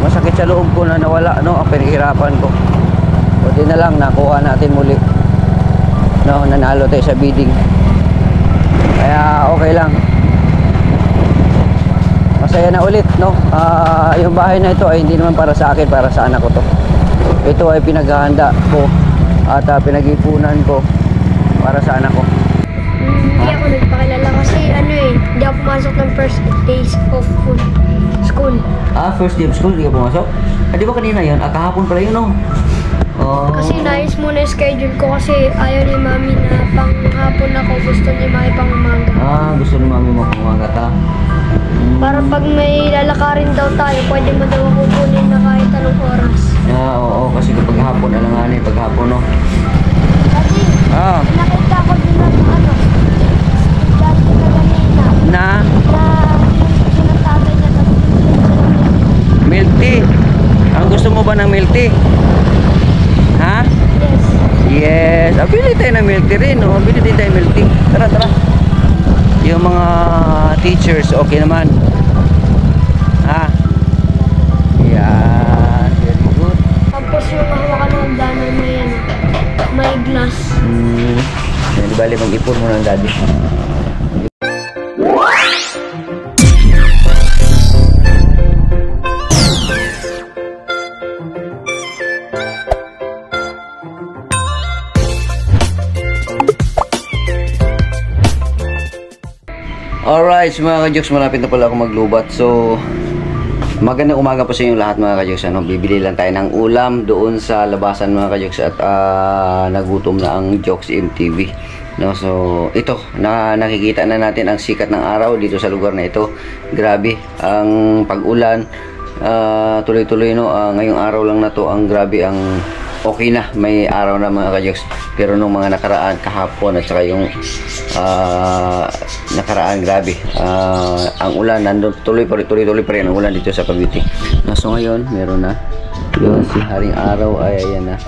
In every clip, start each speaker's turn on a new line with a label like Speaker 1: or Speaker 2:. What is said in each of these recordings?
Speaker 1: masakit sa loob ko na nawala, no, ang pinaghirapan ko. Buti na lang nakuha natin muli, no, nanalo tayo sa bidding, kaya okay lang, masaya na ulit, no. Yung bahay na ito ay hindi naman para sa akin, para sa anak ko to. Ito ay pinaghahanda ko at pinag-ipunan ko para sa anak ko.
Speaker 2: Hindi ako nagpakilala kasi hindi ako pumasok ng first days of school.
Speaker 1: First day of school, hindi ka pumasok? Di ba kanina yun? Kahapon pala yun, no? Oh.
Speaker 2: Kasi nais muna yung schedule ko kasi ayaw ni mami na panghapon ako, gusto ni mami pang umaga.
Speaker 1: Gusto ni mami mo pang umaga ta?
Speaker 2: Para pag may lalakarin daw tayo, pwede mo daw ako kunin na kahit anong oras.
Speaker 1: Oo, kasi kapag hapon, alanganin, pag hapon, no?
Speaker 2: Kasi, nakita ko din ng dati na ganina.
Speaker 1: Na
Speaker 2: sinatatay niya kasi
Speaker 1: milk tea. Ang gusto mo ba ng milk tea? Ha?
Speaker 2: Yes.
Speaker 1: Yes. Bili tayo ng milk tea rin, no? Bili din tayo milk tea. Tara, tara. Yung mga teachers, okay naman. Yan. Very good.
Speaker 2: Tapos yung hawakan ng hagdanan na yan, may glass.
Speaker 1: Yan, bali mag-ipon mo ng daddy. Alright, so mga ka-jokes, malapit na pala ako maglubat. So, magandang umaga po sa inyo lahat mga ka-jokes. Bibili lang tayo ng ulam doon sa labasan mga ka-jokes. At nagutom na ang Jokes MTV. No, so, ito, nakikita na natin ang sikat ng araw dito sa lugar na ito. Grabe, ang pag-ulan, tuloy-tuloy, no. Ngayong araw lang na to, ang grabe, ang okay na, may araw na mga ka-jokes. Pero nung mga nakaraan, kahapon at saka yung nakaraan, grabe, ang ulan nandun, tuloy pa rin ang ulan dito sa Cavite. So ngayon meron na yun, si Haring Araw ay ayan na.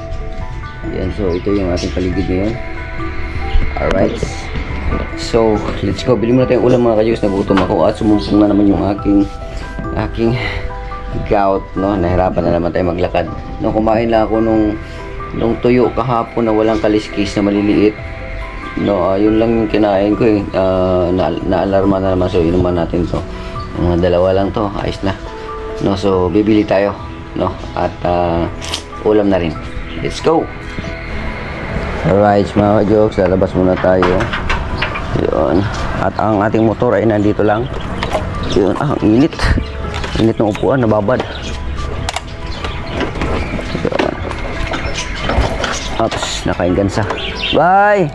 Speaker 1: Ayan, so ito yung ating paligid ngayon. Alright, so let's go, bili muna tayong ulam mga ka-jokes. Nagutom ako at sumumpong na naman yung aking gout, no. Nahirapan na naman tayo maglakad. Nung kumain lang ako nung tuyo kahapon na walang kaliskis na maliliit, no, yun lang yung kinain ko eh. Na-alarma na naman, so inuman natin to. Dalawa lang to, ayos na, no. So bibili tayo, no, at ulam na rin. Let's go. Alright mga ka-jokes, lalabas muna tayo. Yun, at ang ating motor ay nandito lang. Yun, ang init ng upuan, nababad. Yun. Oops, nakaingansa. Bye.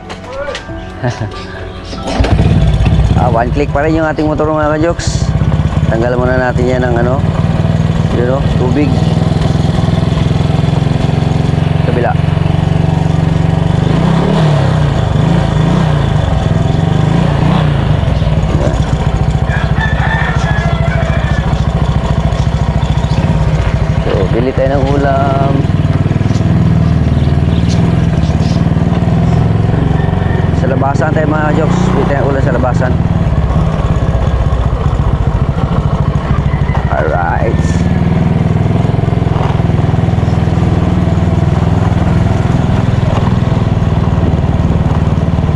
Speaker 1: One click pa rin yung ating motor mga ka-jokes. Tanggal muna natin yan ng tubig. Kabila. So bili tayo ng ulam. Sa labasan tayo mga jokes, dito yung ulan sa labasan. Alright,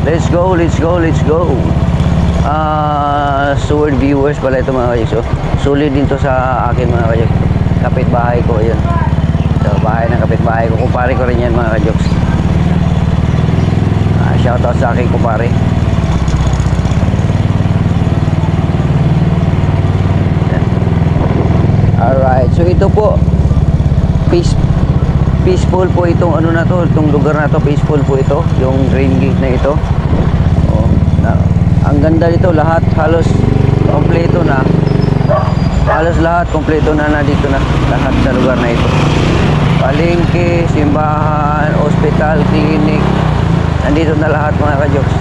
Speaker 1: let's go. Sword viewers pala ito mga kajokes. Sulit din to sa akin mga kajokes. Kapitbahay ko yun. So bahay ng kapitbahay ko, kumpare ko rin yan mga kajokes. Shoutout sa aking kumpare. Alright, so ito po, peaceful po itong itong lugar na to, peaceful po ito, yung Green Gate na ito. Ang ganda dito, lahat halos kompleto na. Halos lahat kompleto na, nandito na lahat sa lugar na ito. Palengke, simbahan, ospital, klinik, nandito na lahat mga ka-jokes.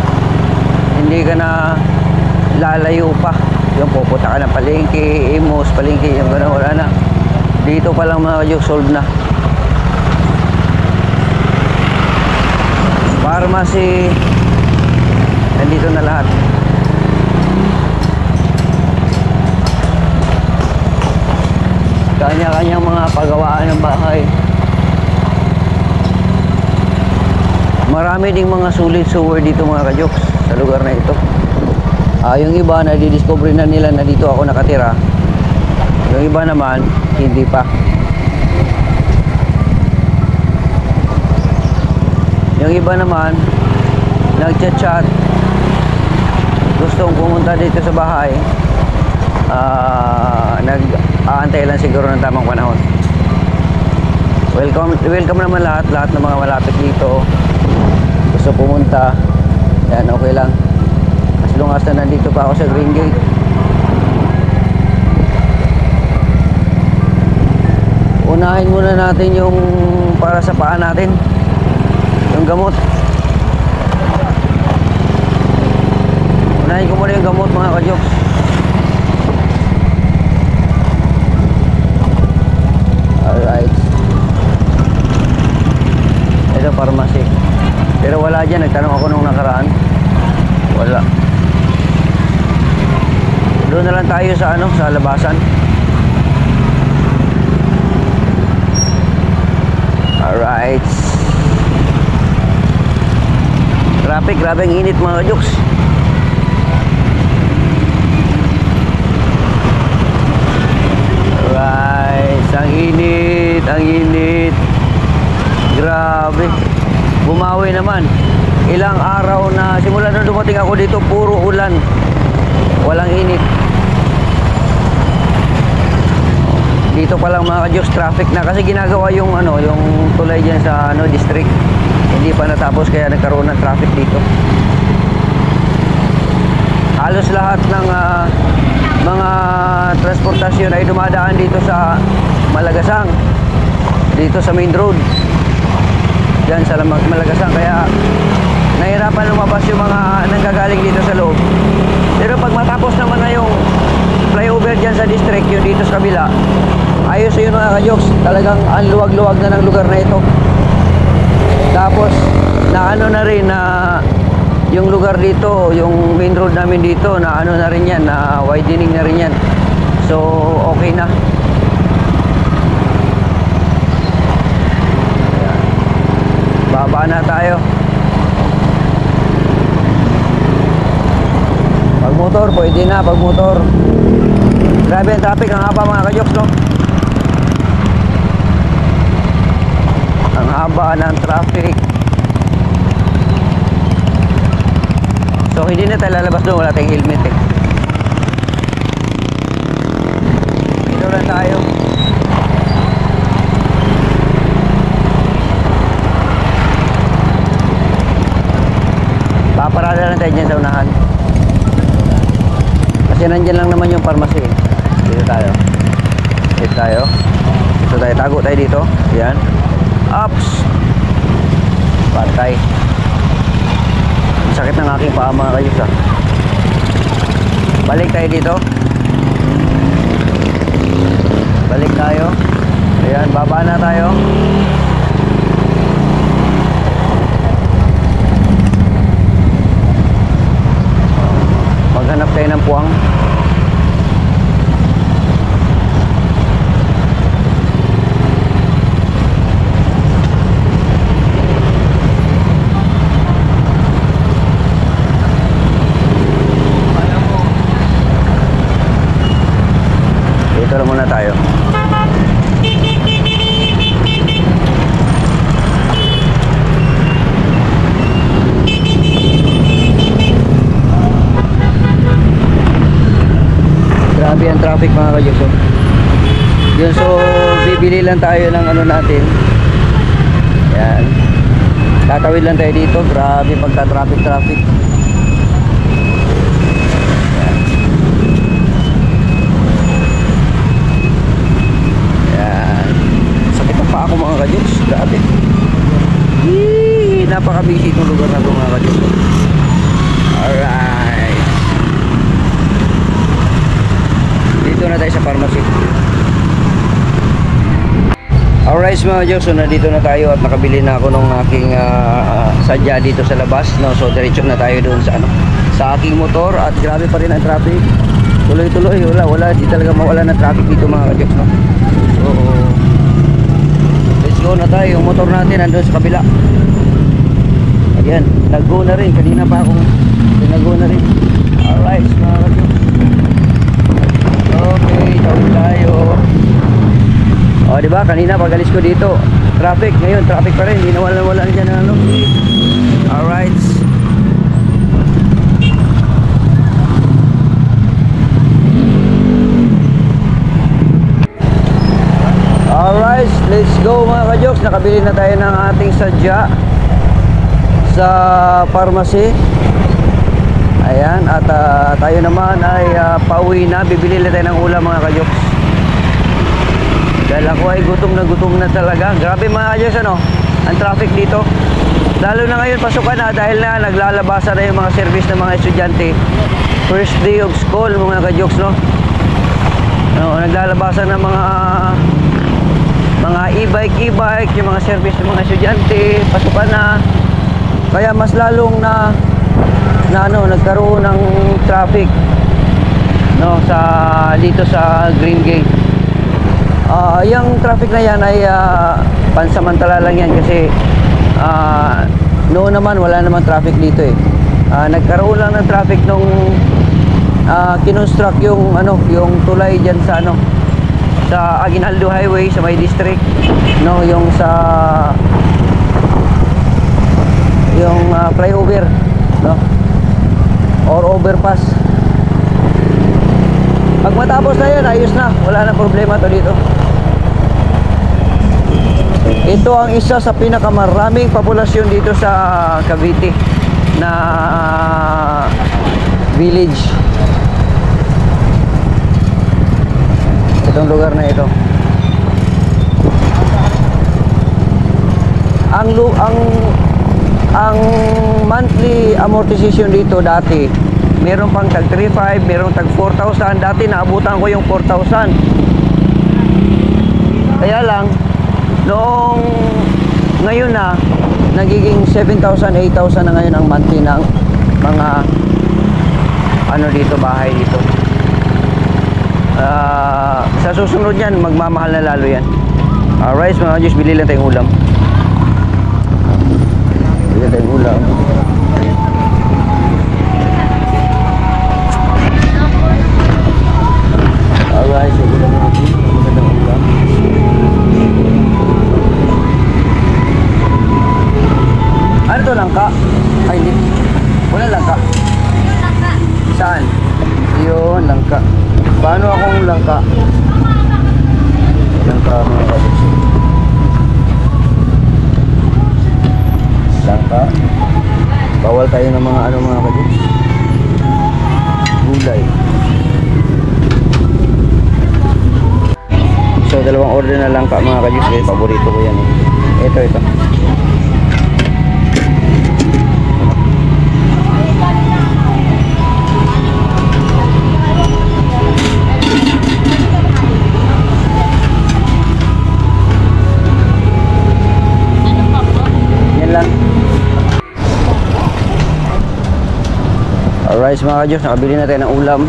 Speaker 1: Hindi ka na lalayo pa, yung pupunta ka ng palengke, Imus, palengke, yung gano'n, wala na. Dito pa lang mga ka-jokes, solve na. Pharmacy, nandito na lahat. Kanya-kanyang mga pagawaan ng bahay. Marami ding mga sulit sewer dito mga kajoks sa lugar na ito. Yung iba na didiscover na nila na dito ako nakatira. Yung iba naman hindi pa. Yung iba naman nagchat-chat, gustong pumunta dito sa bahay. Nag-aantay lang siguro ng tamang panahon. Welcome naman lahat ng mga malapit dito gusto pumunta. Yan, okay lang as long as na nandito pa ako sa Green Gate. Unahin muna natin yung para sa paa natin, yung gamot. Unahin ko muna yung gamot mga kajoks. Alright, ito pharmacy, pero wala dyan. Nagtanong ako nung nakaraan, wala. Doon na lang tayo sa sa labasan. Alright, traffic, grabe ang init mga kajoks. Alright, ang init, grabe. Bumawi naman. Ilang araw na simula nung dumating ako dito, puro ulan, walang init. Dito pa lang mga kajoks, traffic na kasi ginagawa yung yung tulay diyan sa district. Hindi pa natapos kaya nagkaroon ng traffic dito. Halos lahat ng mga transportasyon ay dumadaan dito sa Malagasang, dito sa main road diyan sa Malagasang, kaya nahirapan lumabas yung mga nanggagaling dito sa loob. Pero pag matapos naman na yung flyover diyan sa district, yung dito sa kabila, ayos yun mga kajoks. Talagang ang luwag-luwag na ng lugar na ito. Tapos na na rin na yung lugar dito, yung main road namin dito, na na rin yan, na widening na rin yan. So okay na. Ayan. Baba na tayo. Pag motor, pwede na pag motor. Grabe ang traffic, ang haba mga kajoks, no? Ang haba ng traffic. So hindi na tayo lalabas doon, wala tayong helmet eh. Dito lang tayo. Paparada lang tayo dyan sa unahan. Kasi nandyan lang naman yung pharmacy. Dito tayo. Dito tayo. Dito tayo. Tago tayo dito. Yan. Ups. Patay. Ang sakit ng aking paa mga kayos ah. Balik tayo dito. Balik tayo. Ayan. Baba na tayo. Maghanap tayo ng puwang. Dito lang muna tayo. Grabe ang traffic mga kajoks. Yun, so bibili lang tayo ng natin. Yan. Tatawid lang tayo dito. Grabe pagka-traffic. Yan. Sakit ang paa ko mga kajoks. Grabe. Napaka-busy itong lugar na ito mga kajoks. Alright. Dito na tayo sa pharmacy. Alright mga kajoks, so nandito na tayo at nakabili na ako ng aking sadya dito sa labas, no? So diretso na tayo doon sa sa aking motor. At grabe pa rin ang traffic. Tuloy-tuloy, wala di talaga mawala ng traffic dito mga kajoks, no? go na tayo. Yung motor natin nandun sa kabila. Ayan, nag-go na rin. Kanina pa akong nag-go na rin. Alright, mga kadyos. Okay, tawid tayo. O, diba? Kanina pag-alis ko dito, traffic. Ngayon, traffic pa rin. Hindi nawala dyan na ano. Alright. Alright, let's go mga kajoks. Nakabili na tayo ng ating sadya sa pharmacy. Ayan, at tayo naman ay pauwi na. Bibili na tayo ng ulam mga kajoks. Dahil ako ay gutom na talaga. Grabe mga kajoks, ano? Ang traffic dito. Lalo na ngayon pasukan na dahil na naglalabasan na yung mga service ng mga estudyante. First day of school mga kajoks, no? No, naglalabasan ng mga e-bike, yung mga service ng mga estudyante, pasukan na. Kaya mas lalong na nagkaroon ng traffic, no, dito sa Green Gate. Yung traffic na yan ay pansamantala lang yan kasi noon naman wala naman traffic dito eh. Nagkaroon lang ng traffic nung kinonstruct yung tulay diyan sa Aguinaldo Highway sa may district, no, yung flyover, no, or overpass. Pag matapos na yan, ayos na, wala na problema to dito. Ito ang isa sa pinakamaraming populasyon dito sa Cavite na village. Itong lugar na ito. Ang monthly amortization dito dati, meron pang tag 3,500, meron tag 4,000. Dati naabutan ko yung 4,000. Kaya lang ngayon na nagiging 7,000, 8,000 na ngayon ang monthly ng mga dito, bahay dito. Sa susunod yan, magmamahal na lalo yan. Alright mga Diyos, bili lang tayong ulam. Bili lang tayong ulam. Alright, so ulam natin. Magandang ulam. Ano to, langka? Ay, hindi. Wala langka. Saan? Yun, langka. Paano akong langka? Langka mga kapatid. Langka. Bawal tayo ng mga mga kapatid. Gulay. So dalawang order na langka mga kapatid. Paborito ko yan. Ito. Alright mga kadyos, nakabili na tayo ng ulam.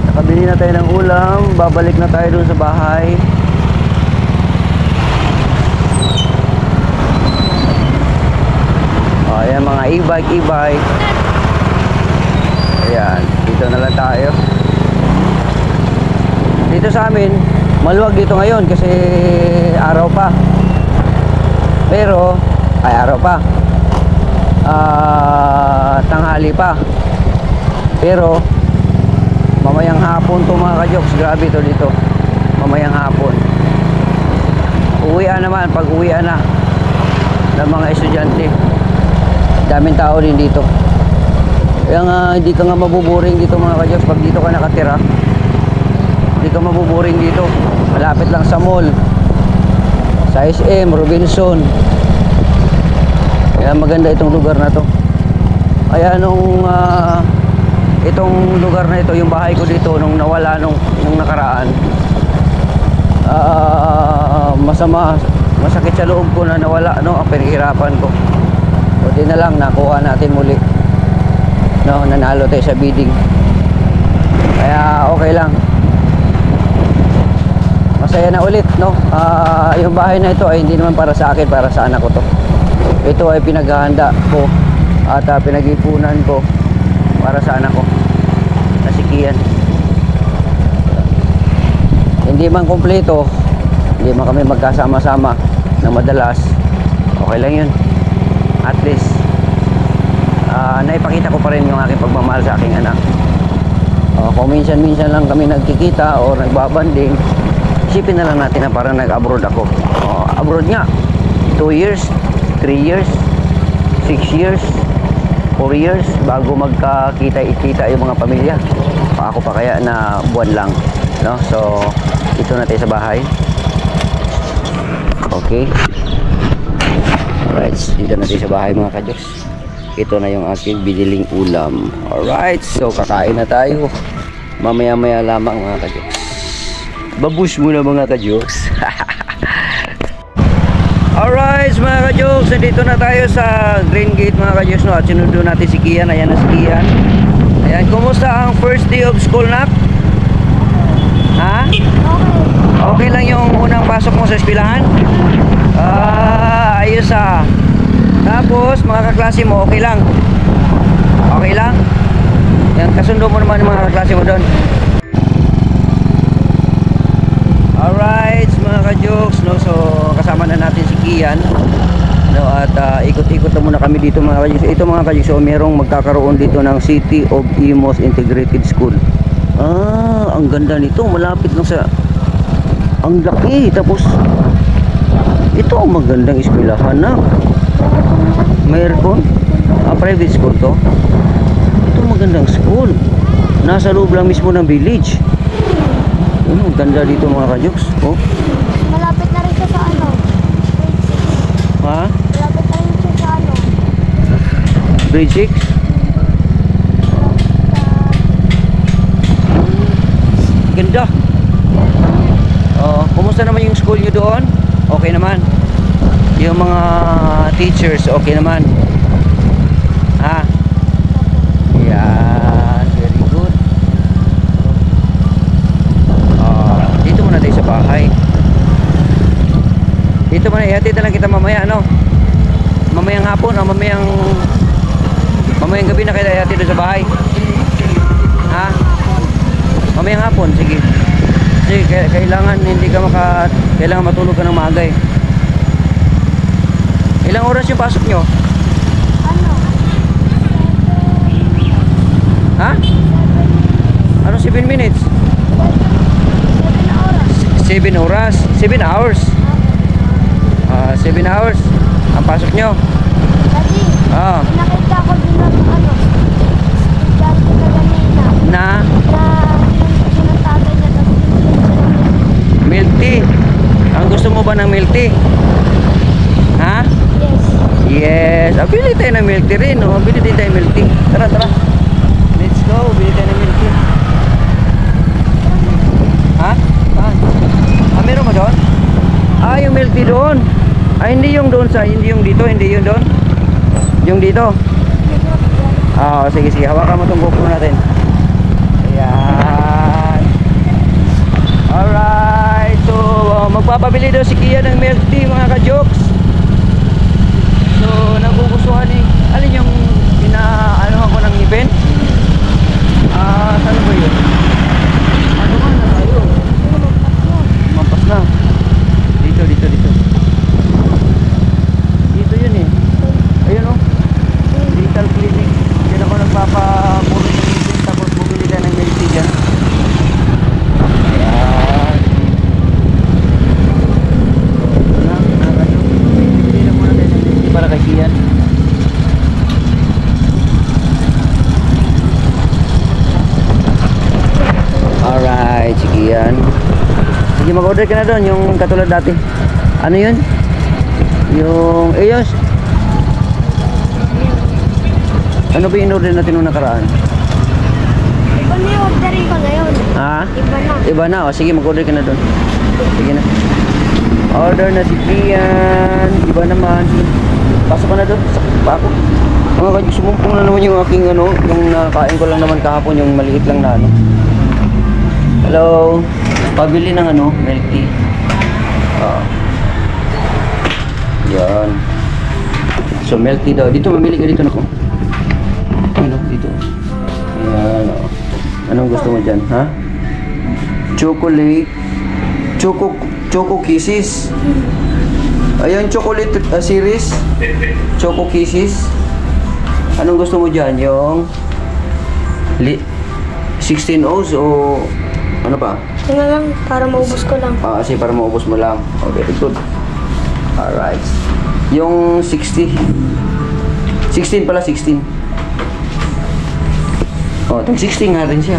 Speaker 1: Nakabili na tayo ng ulam. Babalik na tayo dun sa bahay. Ayan mga e-bike. Ayan, dito na lang tayo. Dito sa amin, maluwag dito ngayon kasi araw pa. Pero, araw pa. Tanghali pa. Pero mamayang hapon to mga kajoks, grabe to dito. Mamayang hapon. Uwian naman, pag uwian na ng mga estudyante. Daming tao din dito. Kaya hindi ka nga mabuboring dito mga kajoks pag dito ka nakatira. Hindi ka mabuboring dito. Malapit lang sa mall, sa SM, Robinson. Kaya maganda itong lugar na to. Kaya itong lugar na ito, yung bahay ko dito nung nawala nung nakaraan, masakit sa loob ko na nawala, ang pinahirapan ko. Buti na lang nakuha natin muli, nanalo tayo sa bidding. Kaya okay lang. ayan na ulit, no? Yung bahay na ito ay hindi naman para sa akin, para sa anak ko to. Ito ay pinaghahanda ko at pinag-ipunan ko para sa anak ko na si Kian. Hindi man kumpleto, hindi man kami magkasama-sama na madalas, okay lang yun. At least naipakita ko pa rin yung aking pagmamahal sa aking anak. Kung minsan-minsan lang kami nagkikita o nagbabanding, isipin na lang natin na parang nag-abroad ako. Abroad nga, 2 years, 3 years, 6 years, 4 years bago magkakita-ikita yung mga pamilya. Ako pa kaya na buwan lang, no? So ito na tayo sa bahay. Okay, alright, dito na tayo sa bahay mga kadyos. Ito na yung aking biniling ulam. Alright, so kakain na tayo. Mamaya-maya lamang mga kadyos. Babush muna mga kadyos. Alright mga kadyos, dito na tayo sa Green Gate mga kadyos, no? At sinundo natin si Kian. Ayan na si Kian. Ayan, kumusta ang first day of school, nak? Ha? Okay lang yung unang pasok mo sa eskwelahan? Ayos ah. Tapos mga kaklase mo, okay lang? Okay lang? Yan, kasundo mo naman yung mga kaklase mo doon. Alright mga ka-jokes, no? So kasama na natin si Kian, no? At ikot-ikot na muna kami dito mga ka-jokes. Ito mga ka-jokes, so merong magkakaroon dito ng City of Imus Integrated School. Ang ganda nito, malapit lang sa, ang laki. Tapos ito ang magandang eskwelahan na may aircon. Private school to. Ito magandang school, nasa loob lang mismo ng village. Ang ganda dito mga kajoks.
Speaker 2: Malapit na rin siya sa ano, grade 6.
Speaker 1: Ha?
Speaker 2: Malapit na rin siya sa ano,
Speaker 1: Grade 6? Ganda. Kumusta naman yung school nyo doon? Okay naman? Yung mga teachers, okay naman? Ha? Yan, very good. Dito muna tayo sa bahay. Dito muna, ihatid na lang kita mamaya, no? Mamayang hapon, o mamayang gabi na kita ihatid doon sa bahay. Ha? Mamayang hapon, sige. Kasi kailangan kailangan matulog ka ng maaga eh. Ilang oras yung pasok nyo?
Speaker 2: ano,
Speaker 1: Ha? Ano 7 minutes? 7 oras. 7 hours. 7 hours ang pasok nyo.
Speaker 2: Daddy, nakita ko din ng ano, estudyante na kanina,
Speaker 1: Na
Speaker 2: yung tatay niya, tapos
Speaker 1: milk tea. Ang gusto mo ba ng milk tea? Ha?
Speaker 2: yes.
Speaker 1: Yes. Bili tayo ng milk tea rin. Bili din tayo ng milk tea. Tara, tara. Let's go. Bili tayo ng milk tea. Ha? Meron mo doon? Yung milk tea doon. Hindi yung doon hindi yung dito, hindi yung doon. Yung dito. Sige, sige. Hawakan mo itong GoPro natin. Ayan. Alright. So, magpapabili daw si Kian ng milk tea mga ka-jokes. So, nagugustuhan eh. Alin yung ano ako ng ngipin? Saan ba yun? Ano ka na tayo? Mampas na. Dito. Dito yun eh. Ayun o. Dental clinic. Diyan ako nagpapapuro ng ngipin. Tapos bumili na ng milk tea dyan. Ayan. Ito na. Bili na muna tayo ng milk tea para kay Kian. Alright, sige yan. Sige, mag-order ka na doon, yung katulad dati. Ano yun? Yung, ayos. Ano ba yung order natin nung nakaraan?
Speaker 2: Iba na yung ordering ko ngayon.
Speaker 1: Ha?
Speaker 2: Iba na.
Speaker 1: Iba na, o sige, mag-order ka na doon. Sige na. Order na si Kian. Iba naman. Pasok ka na doon, sakit pa ako. Mga kadyo, sumumpong na naman yung aking ano, yung nakain ko lang naman kahapon, yung maliit lang na ano. Hello, pabili ng ano, milk tea. Oo. Yan. So, milky daw. Dito, mamili ka dito na ko. Ano, dito. Yan. Oh. Anong gusto mo dyan, ha? Chocolate. Choco Kisses. Ayan, chocolate series. Choco Kisses. Anong gusto mo dyan? Yung 16 O's o ano pa?
Speaker 2: Ito na lang, para maubos ko lang.
Speaker 1: Kasi para maubos mo lang. Oh, very good. Alright. Yung 60. 16 pala, 16. Oh, tag 16 nga rin siya.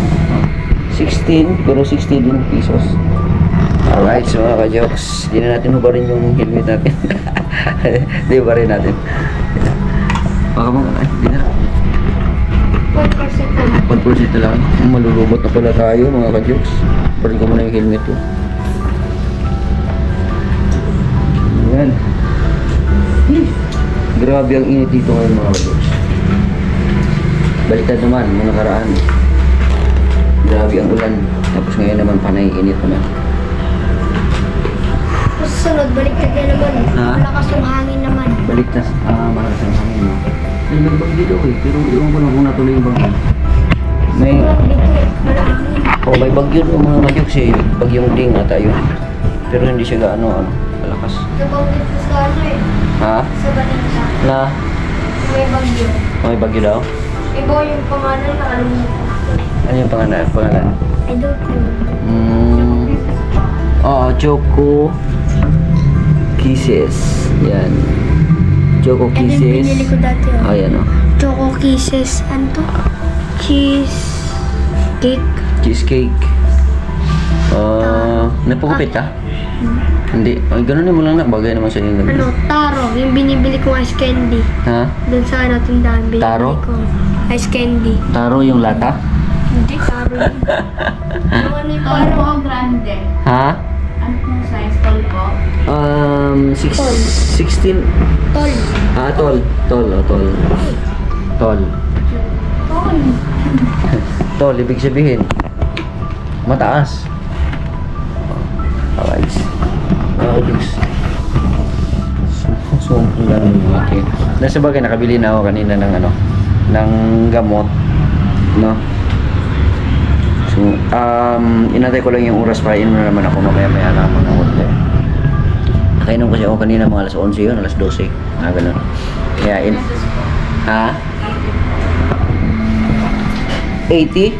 Speaker 1: 16, pero 60 din pesos. Alright, so mga ka-jokes, di na natin hubarin yung helmet natin. Di hubarin natin. Baka mga, di na.
Speaker 2: 1% lang.
Speaker 1: 1% lang. Malulubot na pala tayo mga ka-jokes. Parin ko muna yung helmet ko. Ayan. Grabe ang init dito ngayon mga ka-jokes. Baliktad naman, mga nakaraan. Grabe ang ulan. Tapos ngayon naman panay init naman.
Speaker 2: Tapos sunod, baliktad yan naman.
Speaker 1: Ha?
Speaker 2: Malakas yung hangin naman.
Speaker 1: Baliktad. Malakas ang hangin. No? May bagyo daw eh. Pero iwan ko lang kung natuloy yung bagyo. May...
Speaker 2: Walang dito eh, malangin.
Speaker 1: may bagyo daw mga ka-jokes eh. Bagyong ding ata yun. Pero hindi siya gaano, malakas.
Speaker 2: Nabanggit ko sa ano eh,
Speaker 1: Ha?
Speaker 2: sa balita.
Speaker 1: Na?
Speaker 2: May bagyo.
Speaker 1: May bagyo daw?
Speaker 2: Iba yung pangalan na alam mo.
Speaker 1: Ano yung pangalan?
Speaker 2: I don't know.
Speaker 1: Choco Kisses. Yan. Choco
Speaker 2: Ito yung
Speaker 1: Kisses.
Speaker 2: binili ko dati. Oh.
Speaker 1: Yan o.
Speaker 2: Choco Kisses. Ano to? Cheese cake.
Speaker 1: Cheesecake. Napagupit ka? Hindi. Ay, ganunin mo lang na. Bagay naman sa yung ganun.
Speaker 2: Ano? Taro. Yung binibili kong ice candy.
Speaker 1: Ha?
Speaker 2: Doon sa ano, tindahan. Binibili
Speaker 1: Taro?
Speaker 2: ko. Ice candy.
Speaker 1: Taro yung lata?
Speaker 2: Hindi, taro yun. Yung ano yung parang...
Speaker 3: Tolpo grande.
Speaker 1: Ha?
Speaker 3: Ano pong size? Tolpo?
Speaker 1: 16.
Speaker 2: Tol.
Speaker 1: Tol. Tol. Tol, ibig sabihin. Mataas. Alright. Sumpong lang yung laki. Nasa bagay, nakabili na ako kanina ng ng gamot. No? So, inantay ko lang yung oras para inom na naman ako mamaya-maya lang mga konti. Nakainom kasi ako kanina mga alas 11 yun, alas 12. Ganun. Kaya, ha? 80?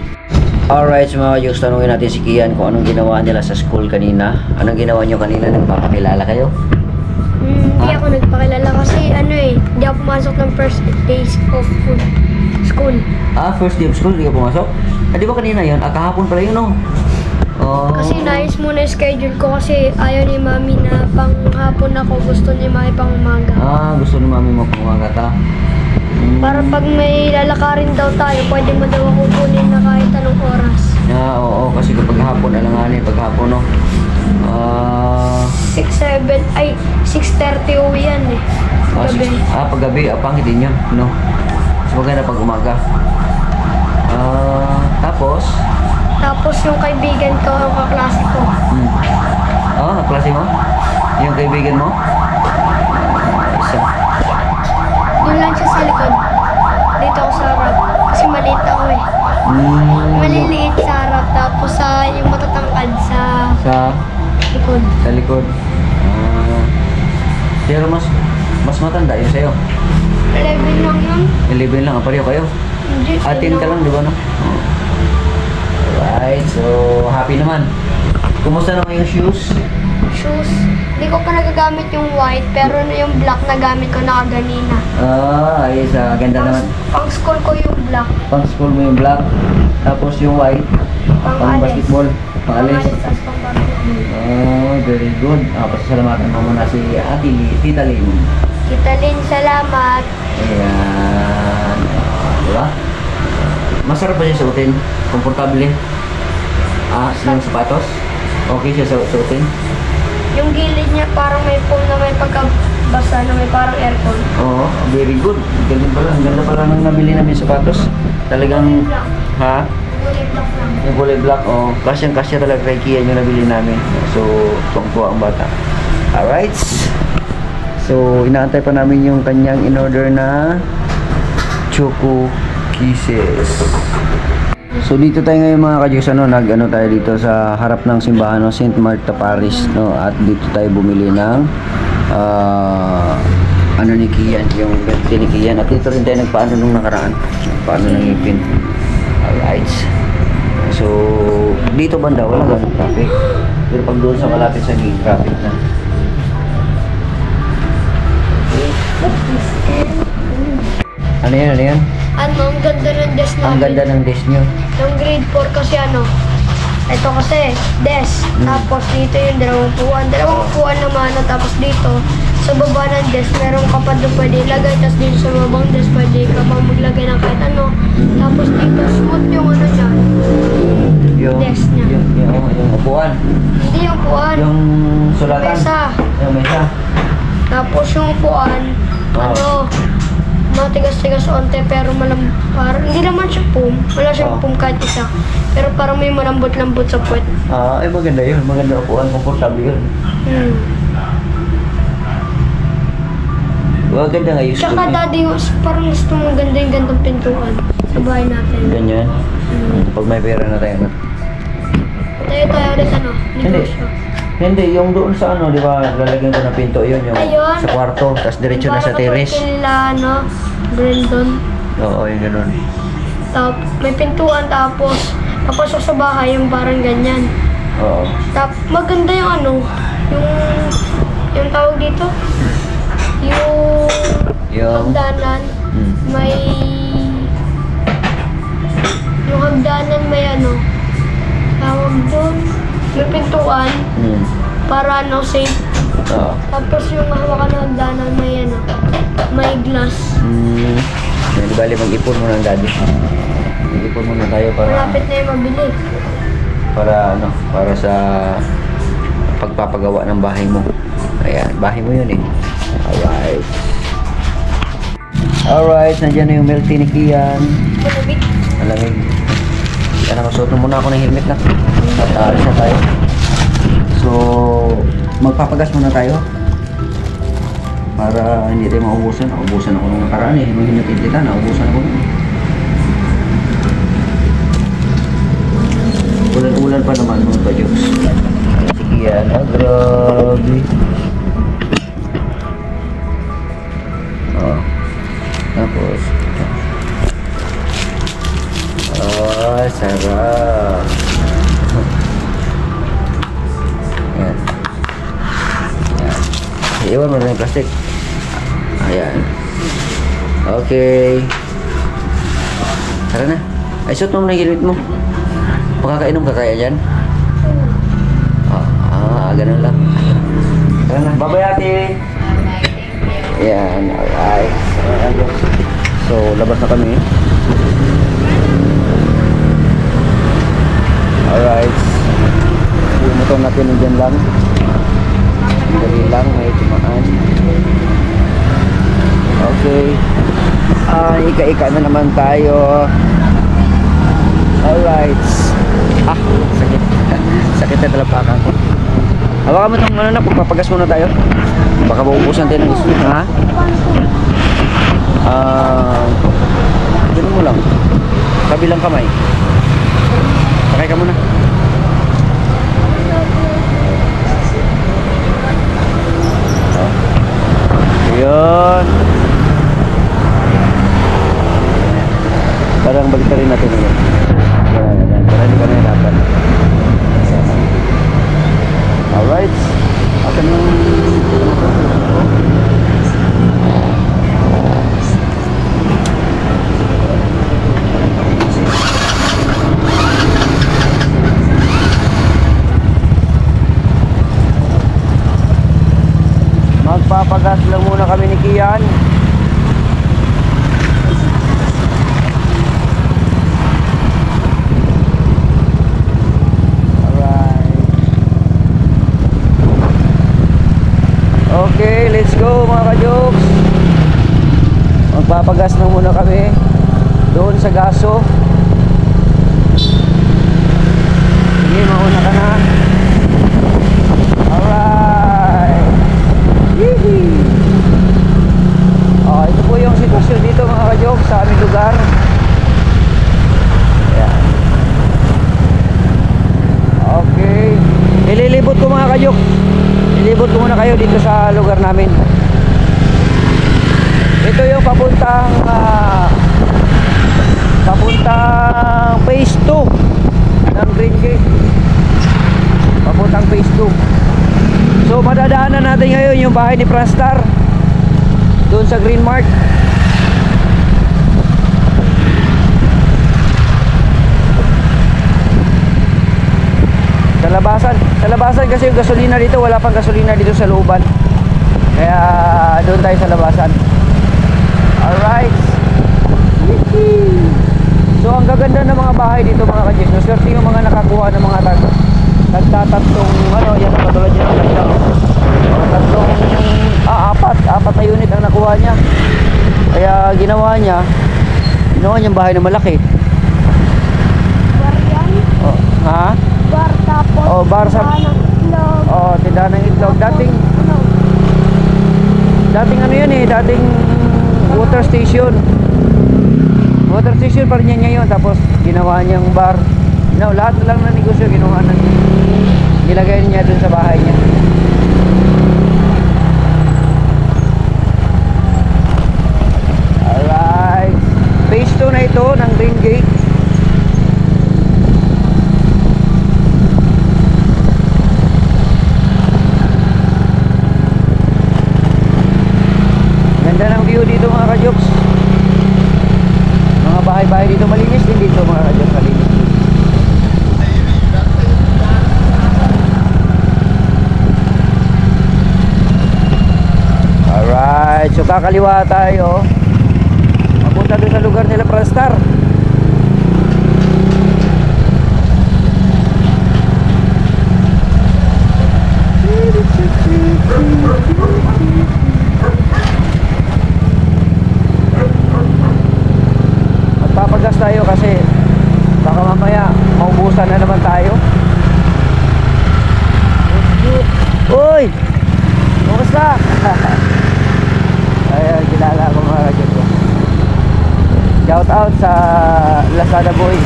Speaker 1: Alright, so mga ka-jokes, tanungin natin si Kian kung anong ginawa nila sa school kanina. Anong ginawa nyo kanina? Nagpapakilala kayo?
Speaker 2: Hindi ako nagpakilala kasi hindi ako pumasok ng first days of school.
Speaker 1: First day of school, hindi ka pumasok? Di ba kanina yun? Kahapon pala yun, no?
Speaker 2: Kasi naayos muna yung schedule ko kasi ayaw ni mami na panghapon ako, gusto ni mami pang umaga.
Speaker 1: Gusto ni mami mo pumagat, ha?
Speaker 2: Para pag may lalakarin daw tayo, pwede mo daw ako kunin na kahit anong oras.
Speaker 1: Oo, kasi kapag hapon, alanganin, pag hapon, no?
Speaker 2: 6:30 uwi yan eh. Gabi.
Speaker 1: Paggabi, pangit din yun, no? Mas maganda pag umaga.
Speaker 2: Tapos yung kaibigan ko, ang kaklase ko.
Speaker 1: Kaklase mo? Yung kaibigan mo? Isa.
Speaker 2: Doon lang siya sa likod. Dito ako sa harap. Kasi maliit ako eh. Maliliit sa harap. Tapos yung matatangkad sa likod.
Speaker 1: Sa likod. Pero mas matanda yun sa'yo.
Speaker 2: 11 lang yun.
Speaker 1: 11 lang, pareho kayo.
Speaker 2: Hindi,
Speaker 1: 10 ka lang, di ba, no? Alright, so happy naman. Kumusta naman yung shoes?
Speaker 2: Shoes. Hindi ko pa nagagamit yung white, pero yung black na gamit ko nakaganina.
Speaker 1: Ayos, ganda naman.
Speaker 2: Pang school ko yung black.
Speaker 1: Pang school mo yung black, tapos yung white, pang basketball, pang alis.
Speaker 2: As pang basketball.
Speaker 1: Very good. Pasasalamatan mo muna si Tita Lynn.
Speaker 2: Tita Lynn, salamat.
Speaker 1: Ayan. Diba? Masarap ba siya suotin? Komportable? Yung sapatos? Okay siya suotin?
Speaker 2: Yung gilid niya parang may foam na may pagkabasa na may parang aircon.
Speaker 1: Oo, very good. Ganyan pala. Ang ganda pala nang nabili namin sapatos. Talagang, ha?
Speaker 2: Kulay black lang.
Speaker 1: Yung kulay black, kasyang-kasya talaga kay Kian yung nabili namin. So, tuwang-tuwa ang bata. Alright. So, inaantay pa namin yung kanyang in-order na choco kisses. So, dito tayo ngayon mga kadyos, nag-ano tayo dito sa harap ng simbahan ng St. Martha Parish, no? At dito tayo bumili ng ano ni Kian, yung birthday ni Kian. At dito rin tayo nagpaano nung nakaraan. Paano ng ipin. Alright. So, dito banda, wala ganun traffic. Pero pag doon sa malapit sa gate, traffic na. Ano yan? Ano yan?
Speaker 2: Ano, ang ganda ng desk namin.
Speaker 1: Ang ganda ng desk nyo.
Speaker 2: Yung grade 4 kasi ano, ito kasi, desk. Tapos dito yung dalawang upuan. Dalawang upuan naman, tapos dito, sa baba ng desk, meron ka pa doon pwede ilagay. Tapos dito sa babang desk, pwede ka pa maglagay ng kahit ano. Tapos dito, smooth yung ano niya.
Speaker 1: Yung
Speaker 2: Desk niya.
Speaker 1: Yung upuan.
Speaker 2: Hindi yung upuan.
Speaker 1: Yung sulatan.
Speaker 2: Mesa.
Speaker 1: Yung mesa.
Speaker 2: Tapos yung upuan, ano, matigas-tigas onte pero parang hindi naman siya foam. Wala siyang foam kahit isa. Pero parang may malambot-lambot sa puwet.
Speaker 1: Maganda yun. Maganda upuan. Komportable yun. Maganda nga yung
Speaker 2: Tsaka daddy, parang gusto mong ganda yung gandang pintuan sa bahay natin.
Speaker 1: Ganyan. Pag may pera na tayo na.
Speaker 2: Tayo ulit ano, negosyo.
Speaker 1: Hindi, yung doon sa ano, di ba, lalagyan ko ng pinto yun, yung
Speaker 2: Ayun.
Speaker 1: sa kwarto, tapos diretso na sa terrace.
Speaker 2: Para kila, ano, Brandon.
Speaker 1: Oo, yung ganun.
Speaker 2: May pintuan tapos papasok sa bahay yung parang ganyan.
Speaker 1: Oo.
Speaker 2: Maganda yung ano, yung tawag dito, yung hagdanan, yung hagdanan may ano, tawag doon, may pintuan, para ano, safe.
Speaker 1: Oo.
Speaker 2: Tapos yung hawakan ng hagdanan may ano, may glass.
Speaker 1: Hindi bali, mag-ipon muna ang daddy. Mag-ipon muna tayo para...
Speaker 2: Malapit na yung mabili.
Speaker 1: Para sa pagpapagawa ng bahay mo. Ayan, bahay mo yun eh. Alright. Alright, nandiyan na yung milk tea ni Kian.
Speaker 2: Malamig.
Speaker 1: Malamig. Kaya nakasuot muna ako ng helmet na. At aalis na tayo. So, magpapagas muna tayo. Para hindi tayo maubusan. Naubusan ako nung nakaraan eh. Nung hinatid kita, naubusan ako. Ulan-ulan pa naman mga ka-jokes. Sige yan. Grabe. Tapos sarap. Yan. Iwan mo na yung plastic. Ayan. Okay. Tara na. Ay, suot mo na yung helmet mo. Pakakainom ka kaya dyan? Ganun lang. Tara na. Bye-bye, ate. Ayan. Alright. So, labas na kami. Alright. Yung motor natin nandiyan lang. Dali lang, may tumaan. Okay. Ika-ika na naman tayo. Alright. Sakit. Sakit na talapakan ko. Hawakan mo itong ano na, pagpapagas muna tayo. Baka maubusan tayo ng gusto. Ha? Ganun mo lang. Kabilang kamay. Sakay ka muna. Yun. Parang balik rin natin yun. Para hindi ka nahirapan. Alright. Akan yung magpapagas lang muna kami ni Kian. Okay, let's go mga ka-jokes. Magpapagas na muna kami doon sa gaso. Sige, mauna ka na. Alright. kajok, ilibot ko muna kayo dito sa lugar namin. Ito yung papuntang phase 2 ng Green Gate. Papuntang phase 2. So madadaanan natin ngayon yung bahay ni Franstar doon sa Green Mart. Sa labasan kasi yung gasolina dito, wala pang gasolina dito sa looban. Kaya doon tayo sa labasan. Alright. So ang gaganda ng mga bahay dito mga kajis, no, swerte yung mga nakakuha ng mga tagtatatlong yan ang katulad yun ng tatlong apat na unit ang nakuha niya. Kaya ginawa niyang bahay na malaki.
Speaker 2: Bar yan.
Speaker 1: Oh, ha?
Speaker 2: Bar tapos.
Speaker 1: Oh, bar sa
Speaker 2: tindahan ng itlog.
Speaker 1: oh, tindahan ng itlog. Dating dating water station. Water station pa rin yan ngayon. Tapos ginawa niyang bar. Lahat na lang na negosyo ginawa na niya. Nilagay niya dun sa bahay niya. Alright. Phase 2 na ito ng Green Gate. Ganda ng view dito mga kajoks. Mga bahay-bahay dito malinis din dito mga kajoks, malinis. Alright, so kakaliwa tayo. Mapunta doon sa lugar nila Franstar. Magpapagas tayo kasi baka mamaya maubusan na naman tayo. Uy! Kumusta? Ayan, kilala ko mga kajok ko. Shout out sa Lazada Boy.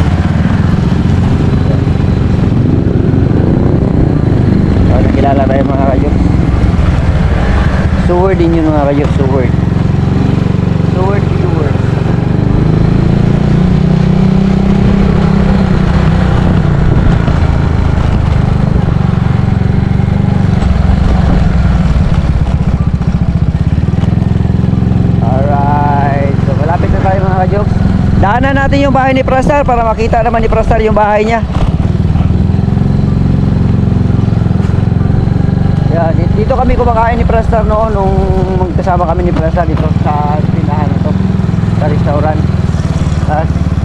Speaker 1: So, nakilala tayo mga kajok. Seward din yun mga kajok, Seward. Seward viewers. Daanan natin yung bahay ni Franstar para makita naman ni Franstar yung bahay niya. Yan, dito kami kumakain ni Franstar noon nung magkasama kami ni Franstar dito sa tindahan ito, sa restaurant.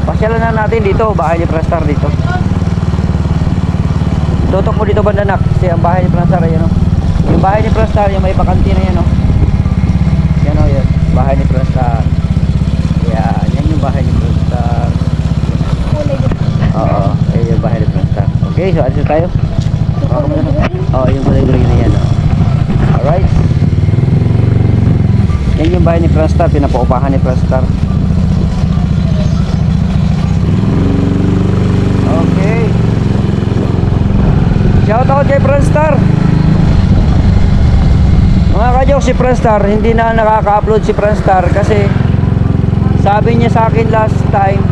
Speaker 1: Pasyalan na natin dito, bahay ni Franstar dito. Tutok mo dito banda nak, kasi ang bahay ni Franstar ayan o. Yung bahay ni Franstar, yung may pakantina yan o. Yan o yan, bahay ni Franstar. Yan, yan yung bahay ni Franstar. Oo, ayun yung bahay ni Franstar. Okay, so alis tayo. Oo, yung kulay green na yan. Alright. Yan yung bahay ni Franstar, pinapaupahan ni Franstar. Okay. Shout out kay Franstar. Mga kajok, si Franstar, hindi na nakaka-upload si Franstar kasi sabi niya sa akin last time,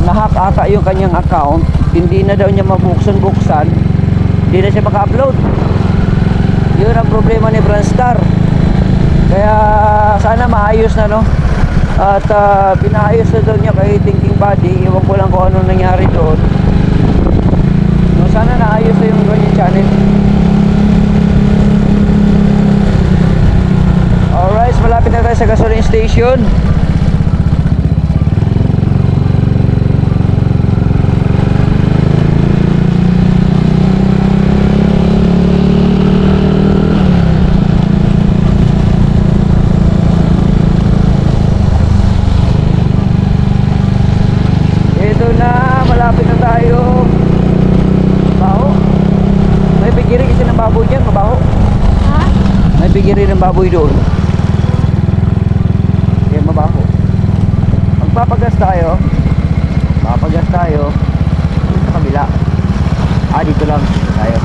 Speaker 1: nahack ata yung kanyang account, hindi na daw niya mabuksan-buksan, hindi na siya maka-upload. Yun ang problema ni Franstar. Kaya sana maayos na, no? At pinaayos na daw niya kay Thinking Buddy. Iwan ko lang kung ano nangyari doon. No, sana naayos na yung kanyang channel. Alright, malapit na tayo sa gasoline station. Ito na, malapit na tayo. Mabaho. May bigiri kasi ng baboy dyan, mabaho.
Speaker 2: Ha?
Speaker 1: May bigiri ng baboy doon. Mabaho. Magpapagas tayo. Papagas tayo sa kabila. Dito lang tayo.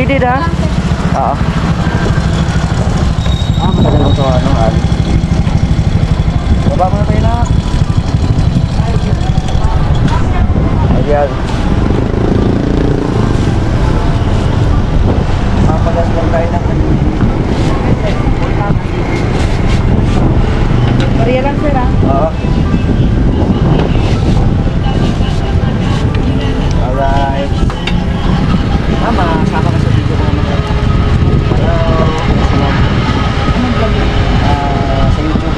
Speaker 1: Needed ha? Oo. Madali ito ano, Ali. Baba mo na tayo na. Ayan. Papagas lang tayo ng
Speaker 3: Maria lang sir ah.
Speaker 1: Oo. Alright. Mama, sama ka sa video ko naman. Hello. Sa YouTube.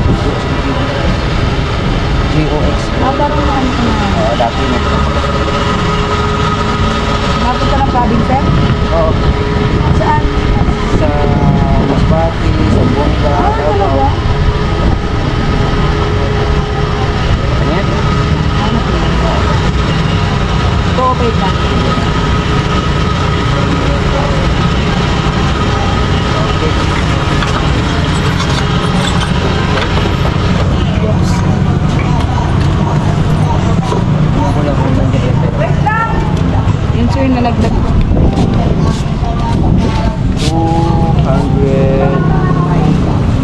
Speaker 1: GOX.
Speaker 3: Parang ano ka na.
Speaker 1: Dati mo.
Speaker 3: Napunta ng province sir?
Speaker 1: Oo.
Speaker 3: Saan?
Speaker 1: Sa Masbate, sa Bongga.
Speaker 3: Talaga?
Speaker 1: Ayan.
Speaker 3: Okay ka. Yun sir, nalagdag.
Speaker 1: 200.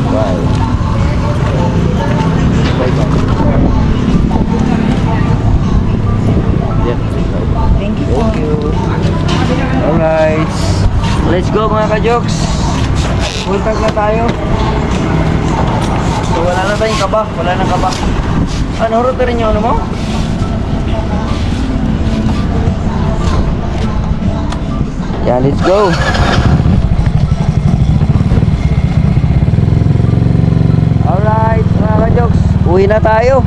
Speaker 1: Wow.
Speaker 3: Thank you po.
Speaker 1: Thank you. Alright. Let's go mga ka-jokes. Full tank na tayo. So wala na tayong kaba. Wala na kaba. Ano, hurot na rin yung ano mo? Yeah, let's go. Alright mga ka-jokes. Uwi na tayo.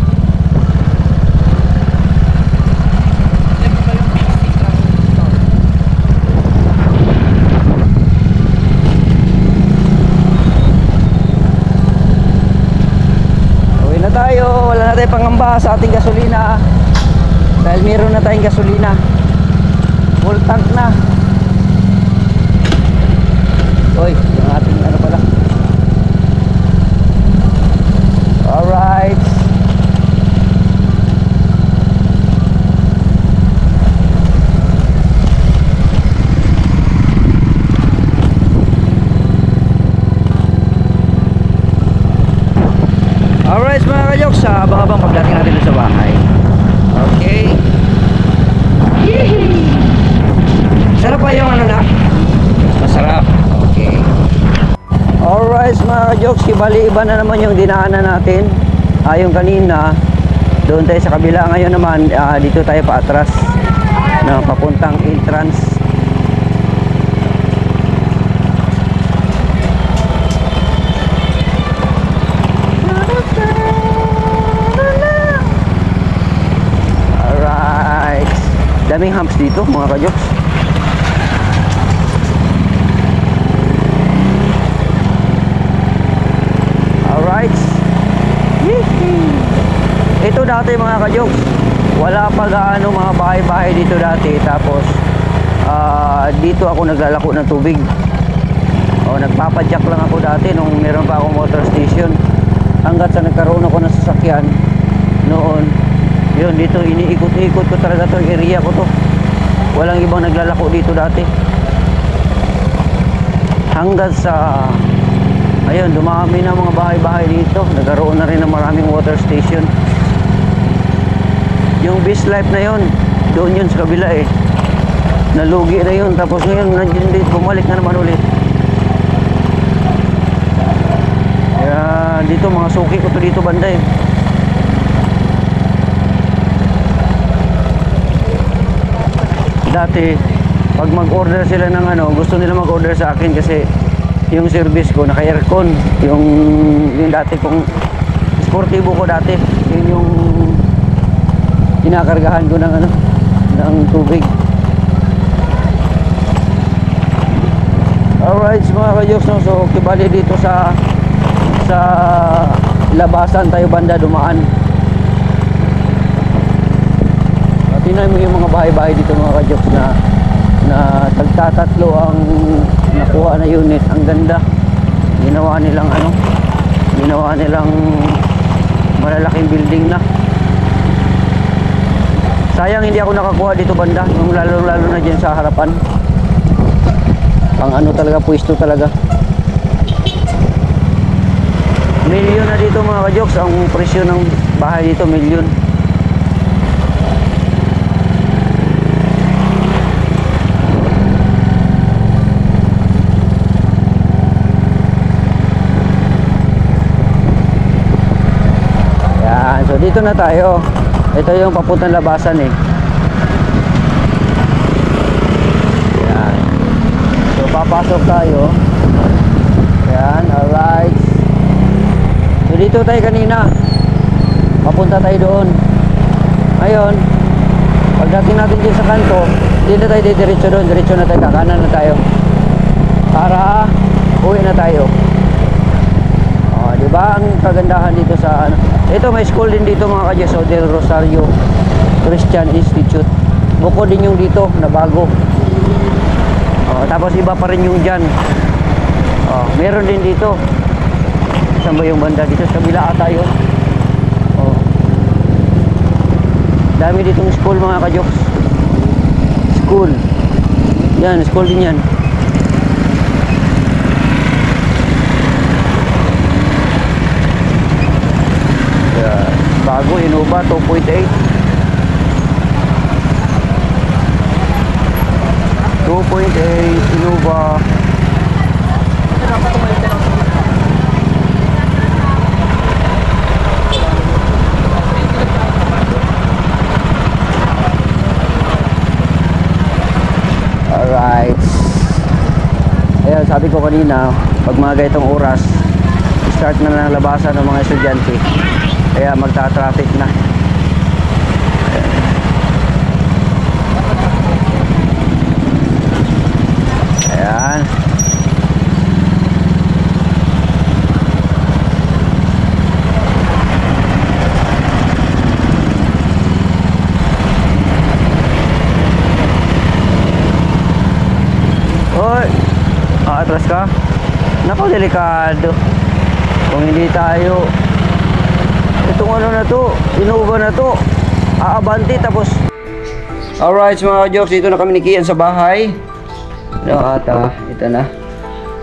Speaker 1: Tayo, wala na tayong pangamba sa ating gasolina dahil meron na tayong gasolina, full tank na. Oy, yung ating ano pala. Alright. Alright mga ka-jokes, abang-abang pagdating natin sa bahay. Okay. Sarap pa yung ano na? Masarap. Okay. Alright mga ka-jokes, ibali iba na naman yung dinaanan natin. Yung kanina, doon tayo sa kabila. Ngayon naman, dito tayo paatras na papuntang entrance. Daming humps dito mga ka-jokes. Alright. Ito dati mga ka-jokes, wala pa gaano mga bahay-bahay dito dati. Tapos dito ako naglalako ng tubig. Nagpapadyak lang ako dati nung meron pa akong water station. Hanggat sa nagkaroon ako ng sasakyan noon. Yun, dito iniikot-ikot ko talaga to, area ko to. Walang ibang naglalako dito dati. Hanggang sa ayun, dumami na mga bahay-bahay dito. Nagkaroon na rin ng maraming water station. Yung Beast Life na yun, doon yun sa kabila eh. Nalugi na yun. Tapos ngayon, bumalik na naman ulit. Kaya dito, mga suki ko to dito banda eh. Dati pag mag-order sila ng ano, gusto nila mag-order sa akin kasi yung service ko naka-aircon, yung dati kong sportivo ko dati, yun yung kinakargahan ko ng ano, ng tubig. Alright mga ka-jokes, no? So kibali dito sa labasan tayo banda dumaan. Tingnan mo yung mga bahay-bahay dito mga ka-jokes na tagtatatlo ang nakuha na unit. Ang ganda. Ginawa nilang ano, ginawa nilang malalaking building na. Sayang hindi ako nakakuha dito banda, yung lalo-lalo na dyan sa harapan. Pang ano talaga, pwesto talaga. Milyon na dito mga ka-jokes. Ang presyo ng bahay dito, milyon. Yan. So dito na tayo. Ito yung papuntang labasan eh. Yan. So papasok tayo. Yan. Alright. So dito tayo kanina. Papunta tayo doon. Ngayon, pagdating natin dito sa kanto, hindi na tayo diretso doon. Diretso na tayo. Kakanan na tayo. Para uwi na tayo. Di ba ang kagandahan dito sa ano? Ito may school din dito mga ka-Diyos, Del Rosario Christian Institute. Buko din yung dito na bago. Tapos iba pa rin yung dyan. Meron din dito. Saan ba yung banda dito? Sa kabila ata yun. Dami ditong school mga ka-Diyos. School. Yan, school din yan. Bago, Innova 2.8 Innova. Alright. Ayan, sabi ko kanina, pag mga ganitong oras, start na ng labasan ng mga estudyante. Kaya magta-traffic na. Ayan. Hoy, atras ka. Naku, delikado. Kung hindi tayo itong ano na to, Innova na to, aabante tapos. Alright mga ka-jokes, dito na kami ni Kian sa bahay. At ito na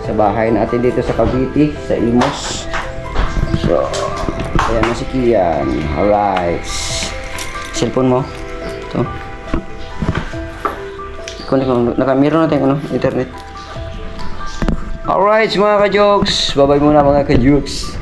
Speaker 1: sa bahay natin dito sa Cavite, sa Imos. So ayan na si Kian. Alright, cellphone mo ito. Meron natin ano, internet. Alright mga ka-jokes, bye bye muna mga ka-jokes.